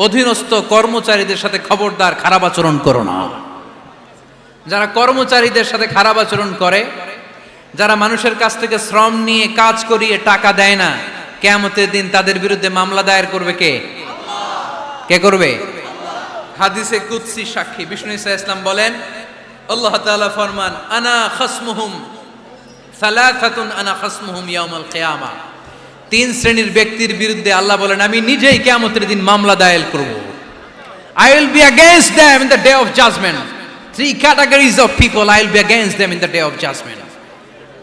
অধীনস্থ কর্মচারীদের সাথে খবরদার খারাপ আচরণ করো না। যারা কর্মচারীদের সাথে খারাপ আচরণ করে, যারা মানুষের কাছ থেকে শ্রম নিয়ে কাজ করিয়ে টাকা দেয় না, কিয়ামতের দিন তাদের বিরুদ্ধে মামলা দায়ের করবে কে? কে করবে? হাদিসে কুদসি সাক্ষী বিষ্ণু ঈসা ইসলাম বলেন, আল্লাহ তাআলা ফরমান, আনা খাসমুহুম সালাসাতুন আনা খাসমুহুম ইয়াউমাল কিয়ামা। তিন শ্রেণীর ব্যক্তির বিরুদ্ধে আল্লাহ বলেন, আমি নিজেই কিয়ামতের দিন মামলা দায়ের করব। I will be against them in the day of judgment. Three categories of people I will be against them in the day of judgment.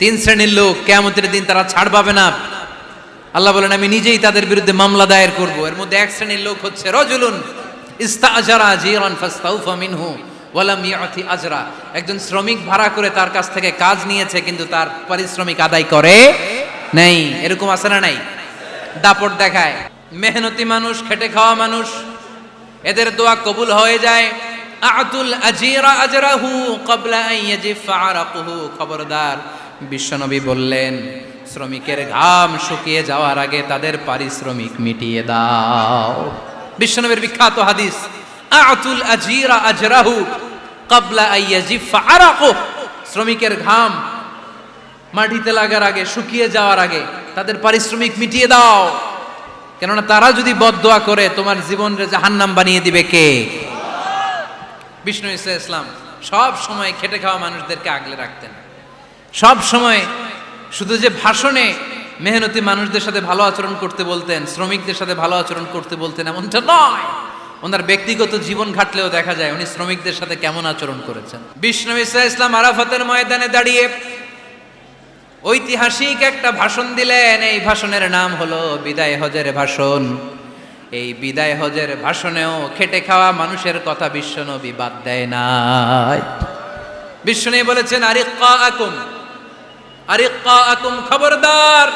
তিন শ্রেণীর লোক কিয়ামতের দিন তারা ছাড় পাবে না। আল্লাহ বলেন, আমি নিজেই তাদের বিরুদ্ধে মামলা দায়ের করব। এর মধ্যে এক শ্রেণীর লোক হচ্ছে রাজুলুন ইস্তাআজারা জিরান ফাস্তাউফা মিনহু ওয়া লাম ইয়াতি আজরা। একজন শ্রমিক ভাড়া করে তার কাছ থেকে কাজ নিয়েছে, কিন্তু তার পারিশ্রমিক আদায় করে নেই। এরকম আছে না নাই? দাপট দেখায়। মেহনতি মানুষ, খেটে খাওয়া মানুষ, এদের দোয়া কবুল হয়ে যায়। আতুল আজিরা আজরাহু ক্বাবলা আন ইয়াজিফা আরাকুহু। খবরদার, বিশ্বনবী বললেন, শ্রমিকের ঘাম শুকিয়ে যাওয়ার আগে তাদের পারিশ্রমিক মিটিয়ে দাও। বিশ্বনবীর বিখ্যাত হাদিস, আতুল আজিরা আজরাহু ক্বাবলা আন ইয়াজিফা আরাকুহু। শ্রমিকের ঘাম মাটিতে লাগার আগে, শুকিয়ে যাওয়ার আগে তাদের পারিশ্রমিক মিটিয়ে দাও। কেননা তারা যদি বদদোয়া করে তোমার জীবনকে জাহান্নাম বানিয়ে দিবে কে? বিষ্ণু ঈসা ইসলাম সব সময় খেটে খাওয়া মানুষদেরকে আগলে রাখতেন। সব সময় শুধু যে ভাষণে মেহনতি মানুষদের সাথে ভালো আচরণ করতে বলতেন, শ্রমিকদের সাথে ভালো আচরণ করতে বলতেন, এমনটা নয়। ওনার ব্যক্তিগত জীবন ঘাটলেও দেখা যায় উনি শ্রমিকদের সাথে কেমন আচরণ করেছেন। বিষ্ণু ঈসা ইসলাম আরাফাতের ময়দানে দাঁড়িয়ে ঐতিহাসিক একটা ভাষণ দিলেন। এই ভাষণের নাম হলো বিদায় হজের ভাষণ। এই বিদায় হজের ভাষণেও খেটে খাওয়া মানুষের কথা বিশ্বনবী বাদ দেয় নাই। বিশ্বনবী বলেছেন, আরিক্কাকুম, খবরদার,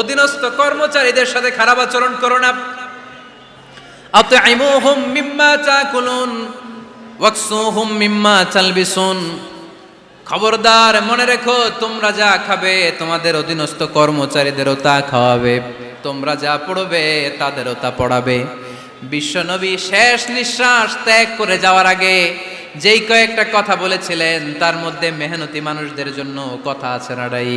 অধীনস্থ কর্মচারীদের সাথে খারাপ আচরণ করো না। আতঈমুহুম মিম্মা তাকুলুন ওয়াকসুহুম মিম্মা তালবিসুন। খবরদার, মনে রেখো, তোমরা যা খাবে তোমাদের অধীনস্থ কর্মচারীদেরও তা খাওয়াবে, তোমরা যা পড়বে তাদেরও তা পড়াবে। বিশ্বনবী শেষ নিঃশ্বাস ত্যাগ করে যাওয়ার আগে যেই কয়েকটা কথা বলেছিলেন, তার মধ্যে মেহনতি মানুষদের জন্য কথা আছে নাড়াই।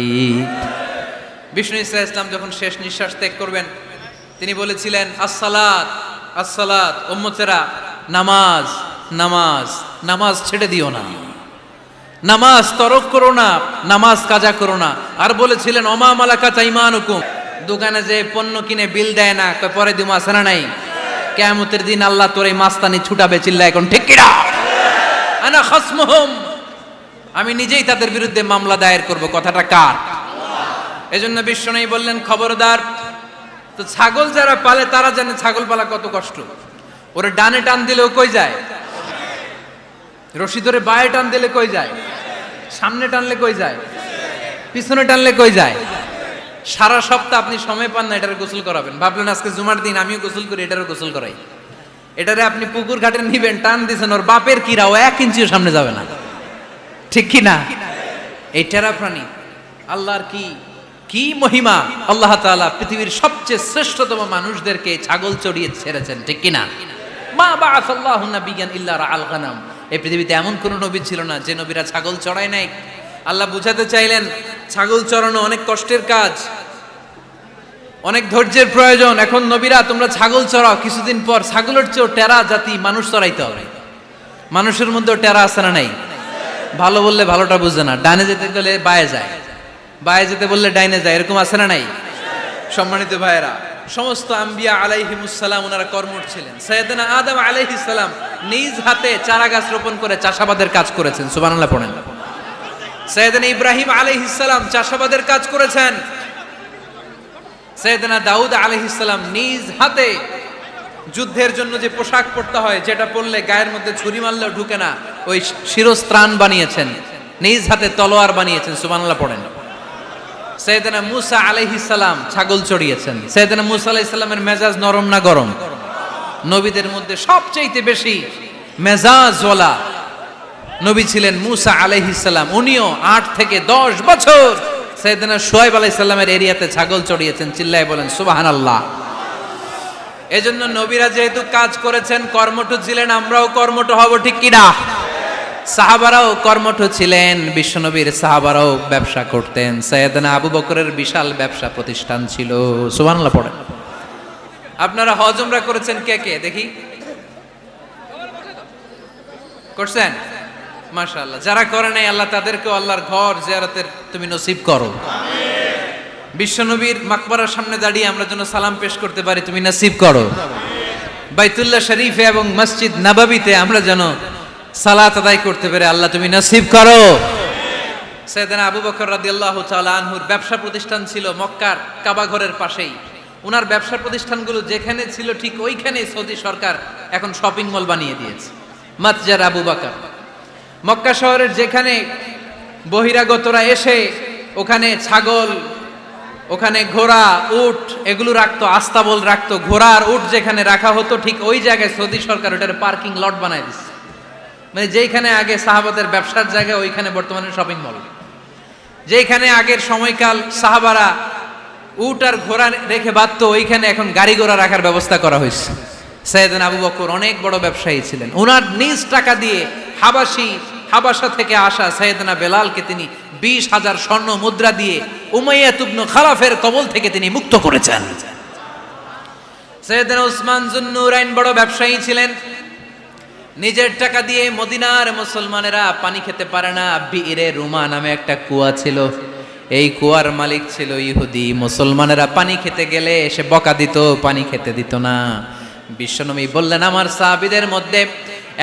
বিষ্ণু ঈসা ইসলাম যখন শেষ নিঃশ্বাস ত্যাগ করবেন, তিনি বলেছিলেন, আসসালাত আসসালাত, উম্মতেরা, নামাজ নামাজ, নামাজ ছেড়ে দিও না, নামাজ তরক করো না, নামাজ কাজা করো না। আর বলেছিলেন, ওমা মালাকাত আইমানুকুম, দোকানে যে পণ্য কিনে বিল দেয় না, পরে দিমু, আছে না নাই? কিয়ামতের দিন আল্লাহ তোর এই মাস্তানি ছুটাবে, চিল্লা এখন ঠিক কিনা? আনা খাসমুহুম, আমি নিজেই তাদের বিরুদ্ধে মামলা দায়ের করব। কথাটা কার? এজন্য বিশ্বনবী বললেন, খবরদার। তো ছাগল যারা পালে তারা জানে ছাগল পালা কত কষ্ট। ওরে ডানে টান দিলেও কই যায়, রশি ধরে বায়ে টান দিলে কই যায়, সামনে টানলে কই যায়, পিছনে টানলে কই যায়। সারা সপ্তাহ আপনি সময় পান না এটারে গোসল করাবেন। ভাবলেন আজকে জুমার দিন আমিও গোসল করি, এটারও গোসল করাই। এটারে আপনি পুকুর ঘাটে নিবেন, টান দিছেন, ওর বাপের কিরা, ও 1 ইঞ্চিও সামনে যাবে না, ঠিক কি না? এই টেরা প্রাণী আল্লাহর কি মহিমা। আল্লাহ তাআলা পৃথিবীর সবচেয়ে শ্রেষ্ঠতম মানুষদেরকে ছাগল চড়িয়ে ছেড়েছেন, ঠিক কি না? মা বাআসাল্লাহু নাবিয়ান ইল্লা রাআল গানাম। এই পৃথিবীতে এমন কোন নবী ছিল না যে নবীরা ছাগল চড়ায় নাই। আল্লাহ বুঝাতে চাইলেন, ছাগল চড়ানো অনেক কষ্টের কাজ, অনেক ধৈর্যের প্রয়োজন। এখন নবীরা তোমরা ছাগল চড়াও, কিছুদিন পর ছাগলের চেয়েও টেরা জাতি মানুষ চড়াইতে হবে। মানুষের মধ্যেও টেরা আছে না নাই? ভালো বললে ভালোটা বুঝে না, ডানে যেতে গেলে বায়ে যায়, বায়ে যেতে বললে ডাইনে যায়, এরকম আছে না নাই? সম্মানিত ভাইয়েরা, সমস্ত আম্বিয়া আলাইহিমুসসালাম ওনারা কর্মঠ ছিলেন। সাইয়েদনা আদম আলাইহিস সালাম নিজ হাতে চারা গাছ রোপণ করে চাষাবাদের কাজ করেছেন, সুবহানাল্লাহ পড়েন। সাইয়েদনা ইব্রাহিম আলাইহিস সালাম চাষাবাদের কাজ করেছেন। সাইয়েদনা দাউদ আলাইহিস সালাম নিজ হাতে যুদ্ধের জন্য যে পোশাক পরতে হয়, যেটা পরলে গায়ের মধ্যে ছুরি মারলেও ঢুকে না, ওই শিরস্ত্রাণ বানিয়েছেন, নিজ হাতে তলোয়ার বানিয়েছেন, সুবহানাল্লাহ পড়েন। সাইয়েদনা মূসা আলাইহিস সালাম ছাগল চড়িয়েছেন। সাইয়েদনা মূসা আলাইহিস সালামের মেজাজ নরম না গরম? নবীদের মধ্যে সবচেয়ে বেশি মেজাজওয়ালা নবী ছিলেন মূসা আলাইহিস সালাম। উনিও 8 থেকে 10 বছর সাইয়েদনা শুআয়ব আলাইহিস সালামের এরিয়াতে ছাগল চড়িয়েছেন। চিল্লায় বলেন সুবহানাল্লাহ। এজন্য নবীরা যেহেতু কাজ করেছেন, কর্মঠ ছিলেন, আমরাও কর্মঠ হব, ঠিক কিনা? সাহাবারাও কর্মঠ ছিলেন, বিশ্বনবীর সাহাবারাও ব্যবসা করতেন। সাইয়েদনা আবু বকরের বিশাল ব্যবসা প্রতিষ্ঠান ছিল। সুবহানাল্লাহ পড়েন। আপনারা হজ উমরা করেছেন কে কে দেখি? করছেন? মাশাআল্লাহ। যারা করে নাই আল্লাহ তাদেরকেও আল্লাহর ঘর জিয়ারতের তুমি নসিব করো। বিশ্বনবীর মাকবারার সামনে দাঁড়িয়ে আমরা যেন সালাম পেশ করতে পারি, তুমি নসিব করো। বাইতুল্লাহ শরীফে এবং মসজিদ নববীতে আমরা যেন সালাত আদায় করতে পারি, আল্লাহ তুমি নসিব করো। সাইয়েদনা আবু বকর রাদিয়াল্লাহু তাআলা আনহুর ব্যবসা প্রতিষ্ঠান ছিল মক্কার কাবা ঘরের পাশেই। উনার ব্যবসা প্রতিষ্ঠানগুলো যেখানে ছিল ঠিক ওইখানে সৌদি সরকার এখন শপিং মল বানিয়ে দিয়েছে, মাতজার আবু বকর। মক্কা শহরের যেখানে বহিরাগতরা এসে ওখানে ছাগল, ওখানে ঘোড়া, উট এগুলো রাখতো, আস্তাবল রাখতো, ঘোড়া আর উট যেখানে রাখা হতো ঠিক ওই জায়গায় সৌদি সরকার ওটার পার্কিং লট বানায় দিচ্ছে। মানে যেখানে আগে সাহাবাদের ব্যবসার জায়গা ওইখানে বর্তমানে শপিং মল। যেখানে আগের সময়কাল সাহাবারা উট আর ঘোড়া রেখে বাঁধত, ওইখানে এখন গাড়ি ঘোড়া রাখার ব্যবস্থা করা হয়েছে। সাইয়েদনা আবু বকর অনেক বড় ব্যবসায়ী ছিলেন। ওনার নিজ টাকা দিয়ে হাবাসা থেকে আসা সাইয়েদনা বেলালকে তিনি 20,000 স্বর্ণ মুদ্রা দিয়ে উমাইয়া ইবনে খালাফের কবল থেকে তিনি মুক্ত করেছেন। সাইয়েদনা উসমান যুন্নুরাইন বড় ব্যবসায়ী ছিলেন। নিজের টাকা দিয়ে মদিনার মুসলমানেরা পানি খেতে পারে না, বিইরে রুমা নামে একটা কুয়া ছিল, এই কুয়ার মালিক ছিল ইহুদি। মুসলমানেরা পানি খেতে গেলে এসে বকা দিত, পানি খেতে দিত না। বিশ্বনবী বললেন, আমার সাহাবীদের মধ্যে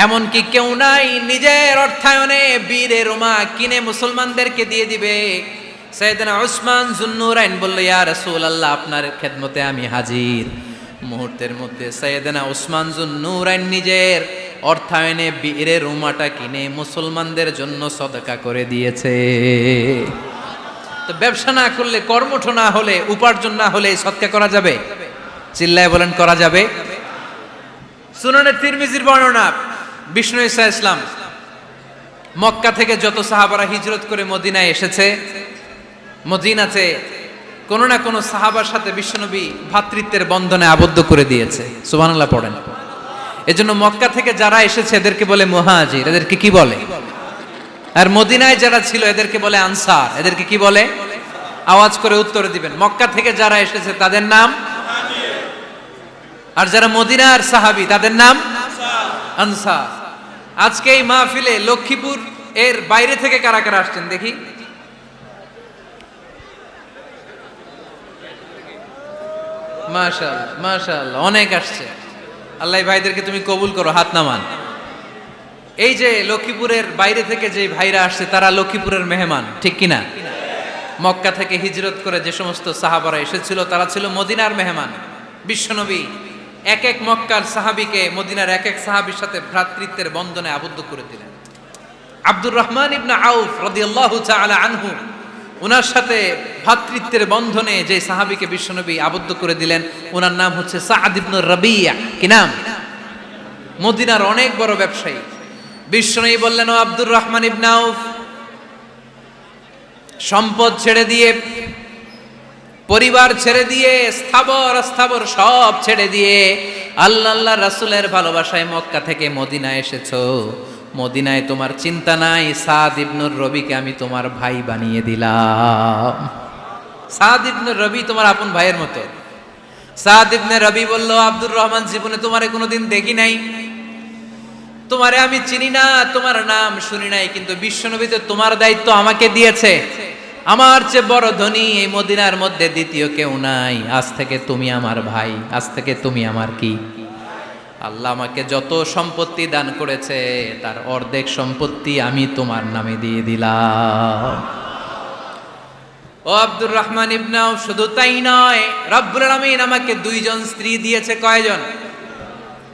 এমন কি কেউ নাই নিজের অর্থায়নে বীরে রুমা কিনে মুসলমানদেরকে দিয়ে দিবে? সাইয়েদনা উসমান যুন্নুরাইন বলল, ইয়া রাসূলুল্লাহ, আপনার খেদমতে আমি হাজির। মুহূর্তের মধ্যে সাইয়েদনা উসমান যুন্নুরাইন নিজের অর্থায়নে বীরে রুমাটা কিনে মুসলমানদের জন্য সদকা করে দিয়েছে। তো ব্যবসা না করলে, কর্মঠ না হলে, উপার্জন না হলে সদকা করা যাবে? চিল্লায় বলেন, করা যাবে? সুনানে তিরমিজির বর্ণনা, বিষ্ণু ঈসা ইসলাম মক্কা থেকে যত সাহাবারা হিজরত করে মদিনায় এসেছে, মদিনাতে কোনো না কোনো সাহাবার সাথে বিশ্বনবী ভ্রাতৃত্বের বন্ধনে আবদ্ধ করে দিয়েছে। সুবহানাল্লাহ পড়েন। এজন্য মক্কা থেকে যারা এসেছে এদেরকে বলে মুহাজির। এদেরকে কি বলে? আর মদিনায় যারা ছিল এদেরকে বলে আনসার। এদেরকে কি বলে? আওয়াজ করে উত্তর দিবেন। মক্কা থেকে যারা এসেছে তাদের নাম মুহাজির, আর যারা মদিনার সাহাবী তাদের নাম আনসার। আজকে এই মাহফিলে লক্ষ্মীপুর এর বাইরে থেকে কারা কারা আসছেন দেখি? মাশাআল্লাহ, মাশাআল্লাহ, অনেক আসছে। আল্লাহ ভাইদেরকে তুমি কবুল করো, হাত নামান। এই যে লক্ষ্মীপুরের বাইরে থেকে যে ভাইরা আসছে তারা লক্ষ্মীপুরের মেহমান, ঠিক কিনা? মক্কা থেকে হিজরত করে যে সমস্ত সাহাবারা এসেছিল তারা ছিল মদিনার মেহমান। বিশ্বনবী এক এক মক্কার সাহাবীকে মদিনার এক এক সাহাবীর সাথে ভ্রাতৃত্বের বন্ধনে আবদ্ধ করে দিলেন। আব্দুর রহমান ইবনে আউফ রাদিয়াল্লাহু তাআলা আনহু, ওনার সাথে ভ্রাতৃত্বের বন্ধনে যে সাহাবীকে বিশ্বনবী আবদ্ধ করে দিলেন ওনার নাম হচ্ছে সাদ ইবনে রাবিয়া। কি নাম? মদিনার অনেক বড় ব্যবসায়ী। বিশ্বনবী বললেন, ও আব্দুর রহমান ইবনে আউফ, সম্পদ ছেড়ে দিয়ে, পরিবার ছেড়ে দিয়ে, স্থাবর অস্থাবর সব ছেড়ে দিয়ে আল্লাহ রাসূলের ভালোবাসায় মক্কা থেকে মদিনায় এসেছো। মদিনায় তোমার চিন্তা নাই, সাদ ইবনে রবিকে আমি তোমার ভাই বানিয়ে দিলাম। সাদ ইবনে রবি তোমার আপন ভাইয়ের মতো। সাদ ইবনে রবি বলল, আব্দুর রহমান, জীবনে তোমারে কোনোদিন দেখি নাই, তোমারে আমি চিনি না, তোমার নাম শুনি নাই, কিন্তু বিশ্বনবী তো তোমার দায়িত্ব আমাকে দিয়েছে। আমার চেয়ে বড় ধনী এই মদিনার মধ্যে দ্বিতীয় কেউ নাই। আজ থেকে তুমি আমার ভাই, আজ থেকে তুমি আমার কি? আল্লাহ আমাকে যত সম্পত্তি দান করেছে তার অর্ধেক সম্পত্তি আমি তোমার নামে দিয়ে দিলাম। ও আব্দুর রহমান ইবনে আউফ, শুধু তাই নয়, রব্বুল আলামিন আমাকে 2 জন স্ত্রী দিয়েছে। কয়জন?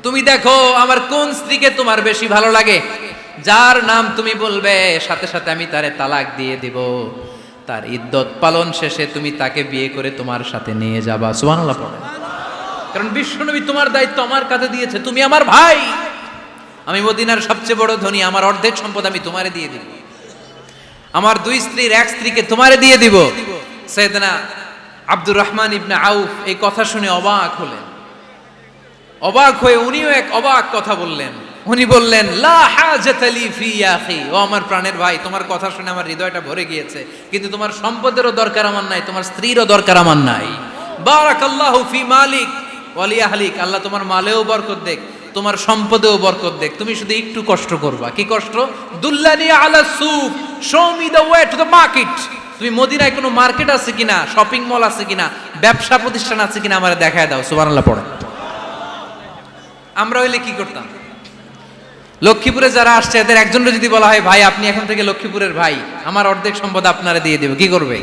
তুমি দেখো আমার কোন স্ত্রীকে তোমার বেশি ভালো লাগে, যার নাম তুমি বলবে সাথে সাথে আমি তারে তালাক দিয়ে দিব। তার ইদ্যত পালন শেষে তুমি তাকে বিয়ে করে তোমার সাথে নিয়ে যাবা। সুবহানাল্লাহ পড়েন। কারণ বিশ্বনবী তোমার দায়িত্ব আমার কাছে দিয়েছে, তুমি আমার ভাই, আমি মদিনার সবচেয়ে বড় ধনী, আমার অর্ধেক সম্পদ আমি তোমারে দিয়ে দিব, আমার 2 স্ত্রীর 1 স্ত্রীকে তোমারে দিয়ে দিব। সাইয়েদনা আব্দুর রহমান ইবনে আউফ এই কথা শুনে অবাক হলেন। অবাক হয়ে উনিও এক অবাক কথা বললেন। উনি বললেন, লা হাজাতা লি ফি ইয়া আখি, ও আমার প্রাণের ভাই, তোমার কথা শুনে আমার হৃদয়টা ভরে গিয়েছে, কিন্তু তোমার সম্পদেরও দরকার আমার নাই, তোমার স্ত্রীরও দরকার আমার নাই। বারাকাল্লাহু ফি মালিক ওয়া লি আহলিক, আল্লাহ তোমার মালেও বরকত দেখ, তোমার সম্পদেও বরকত দেখ, তুমি শুধু একটু কষ্ট করবা। কি কষ্ট? দুল্লানি আলা সুক, show me the way to the market. তুমি মদিনায় কোনো মার্কেট আছে কিনা, শপিং মল আছে কিনা, ব্যবসা প্রতিষ্ঠান আছে কিনা আমারে দেখায় দাও। সুবহানাল্লাহ পড়ে। আমরা হইলে কি করতাম? লক্ষ্মীপুরে যারা আসছে এদের একজনের যদি বলা হয়, ভাই আপনি এখন থেকে লক্ষ্মীপুরের ভাই, আমার অর্ধেক সম্পদ আপনারে দিয়ে দেব, কি করবে?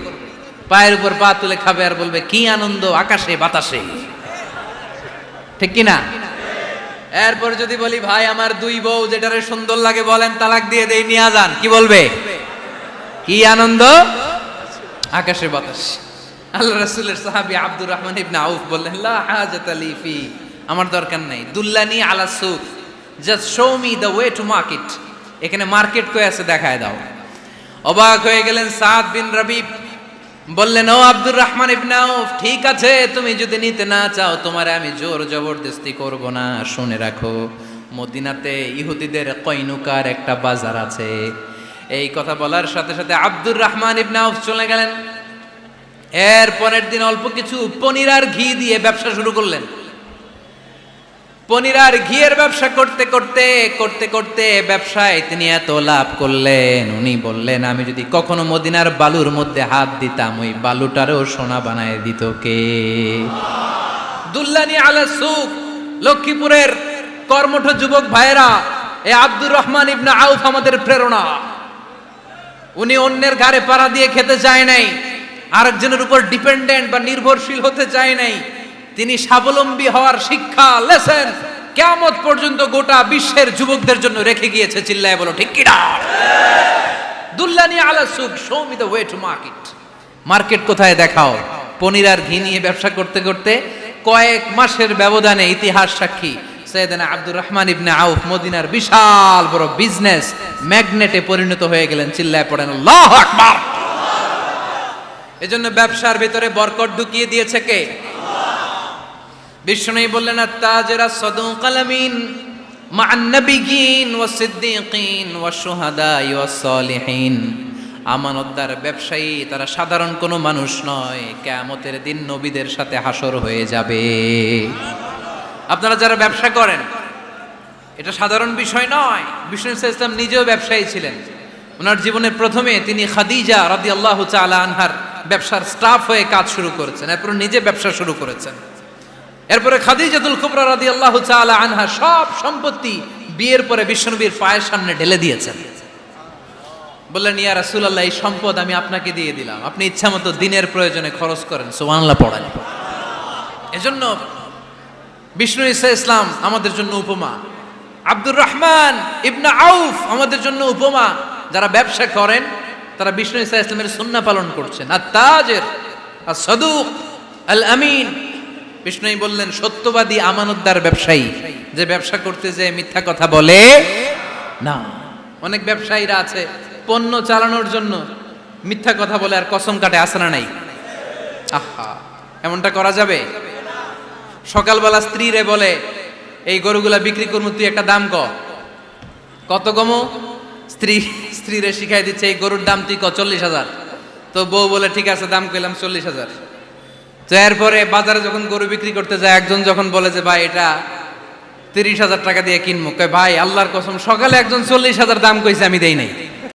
পায়ের উপর পা তুলে খাবে আর বলবে, কি আনন্দ আকাশে বাতাসে, ঠিক কিনা? এরপর যদি বলি, ভাই আমার দুই বউ, যেটারে সুন্দর লাগে বলেন তালাক দিয়ে দেই, নিয়ে যান, কি বলবে? কি আনন্দ আকাশে বাতাস। আল্লাহ রাসূলের সাহাবী আব্দুর রহমান ইবনে আউফ বললেন, লা হাজাতা লি ফি, আমার দরকার নাই, দুল্লানি আলা সুক, just show me the way to market, এখানে মার্কেট কই আছে দেখায় দাও। অবাক হয়ে গেলেন সাদ বিন রবিব, বললেন, ও আব্দুর রহমান ইবনে আউফ, ঠিক আছে তুমি যদি নিতে না চাও, তোমারে আমি জোর জবরদস্তি করব না। শুনে রাখো, মদিনাতে ইহুদিদের কয়নুকার একটা বাজার আছে। এই কথা বলার সাথে সাথে আব্দুর রহমান ইবনে আউফ চলে গেলেন। এর পরের দিন অল্প কিছু পনির আর ঘি দিয়ে ব্যবসা শুরু করলেন। পনির আর ঘিয়ের ব্যবসা করতে করতে করতে করতে ব্যবসায় তিনি এত লাভ করলেন, উনি বললেন, আমি যদি কখনো মদিনার বালুর মধ্যে হাত দিতাম, ওই বালুটারও সোনা বানায় দিত কে? দুল্লানি আলা সুক। লক্ষ্মীপুরের কর্মঠ যুবক ভাইয়েরা, এ আব্দুর রহমান ইবনে আউফ আমাদের প্রেরণা। উনি অন্যের ঘাড়ে পাড়া দিয়ে খেতে চায় নাই, আরেকজনের উপর ডিপেন্ডেন্ট বা নির্ভরশীল হতে চায় নাই। তিনি স্বাবলম্বী হওয়ার শিক্ষা, লেসেন কিয়ামত পর্যন্ত গোটা বিশ্বের যুবকদের জন্য রেখে গিয়েছে। চিল্লায় বলো ঠিক কিনা? দুল্লানি আলা সুক, show me the way to market. Market কোথায় দেখাও। পনির আর ঘি নিয়ে ব্যবসা করতে করতে কয়েক মাসের ব্যবধানে ইতিহাস সাক্ষী, সাইয়েদনা আব্দুর রহমান ইবনে আউফ মদিনার বিশাল বড় বিজনেস ম্যাগনেটে পরিণত হয়ে গেলেন। চিল্লায় পড়েন আল্লাহু আকবার। এজন্য ব্যবসার ভিতরে বরকত ঢুকিয়ে দিয়েছে কে? বিষ্ণুই বললেন, আত-তাজিরা সাদুকাল আমিন মা'আন নাবিয়্যিন ওয়াস সিদ্দীকিন ওয়াশ শুহাদা'i ওয়াস সালিহিন। আমানতদার ব্যবসায়ী তারা সাধারণ কোনো মানুষ নয়, কিয়ামতের দিন নবীদের সাথে হাসর হয়ে যাবে। আপনারা যারা ব্যবসা করেন, এটা সাধারণ বিষয় নয়। বিষ্ণু ইসলাম নিজেও ব্যবসায়ী ছিলেন। ওনার জীবনের প্রথমে তিনি খাদিজা রাদিয়াল্লাহু তাআলা আনহার ব্যবসার স্টাফ হয়ে কাজ শুরু করেছেন, এরপর নিজে ব্যবসা শুরু করেছেন। এরপরে খাদিজাতুল কুবরা রাদিয়াল্লাহু তাআলা আনহা সব সম্পত্তি বিয়ের পরে বিশ্বনবীর পায়ের সামনে ঢেলে দিয়েছেন। বললেন, ইয়া রাসূলুল্লাহ, এই সম্পদ আমি আপনাকে দিয়ে দিলাম, আপনি ইচ্ছামতো দিনের প্রয়োজনে খরচ করেন। সুবহানাল্লাহ পড়েন। এজন্য বিষ্ণু ইসলাম আমাদের জন্য উপমা, আব্দুর রহমান ইবনে আউফ আমাদের জন্য উপমা। যারা ব্যবসা করেন তারা বিষ্ণু ইসলামের সুন্নাহ পালন করছেন। আত-তাজির আস-সাদুক আল আমিন। বিষ্ণুই বললেন, সত্যবাদী আমানতদার ব্যবসায়ী, যে ব্যবসা করতে যে মিথ্যা কথা বলে না। অনেক ব্যবসায়ীরা আছে পণ্য চালানোর জন্য মিথ্যা কথা বলে আর কসম কাটে, আছে না নাই? আহা, এমনটা করা যাবে? সকালবেলা স্ত্রীরে বলে, এই গরুগুলা বিক্রি করবো, তুই একটা দাম কত কমো? স্ত্রীরে শিখাই দিচ্ছে, এই গরুর দাম তুই 40,000। তো বউ বলে, ঠিক আছে, দাম কইলাম 40,000। তো এরপরে বাজারে যখন গরু বিক্রি করতে যায়, একজন যখন বলে যে, ভাই এটা 30,000 টাকা দিয়ে কিনবো, কয়, ভাই আল্লাহর কসম, সকালে একজন 40,000 দাম কইছে, আমি দেই নাই।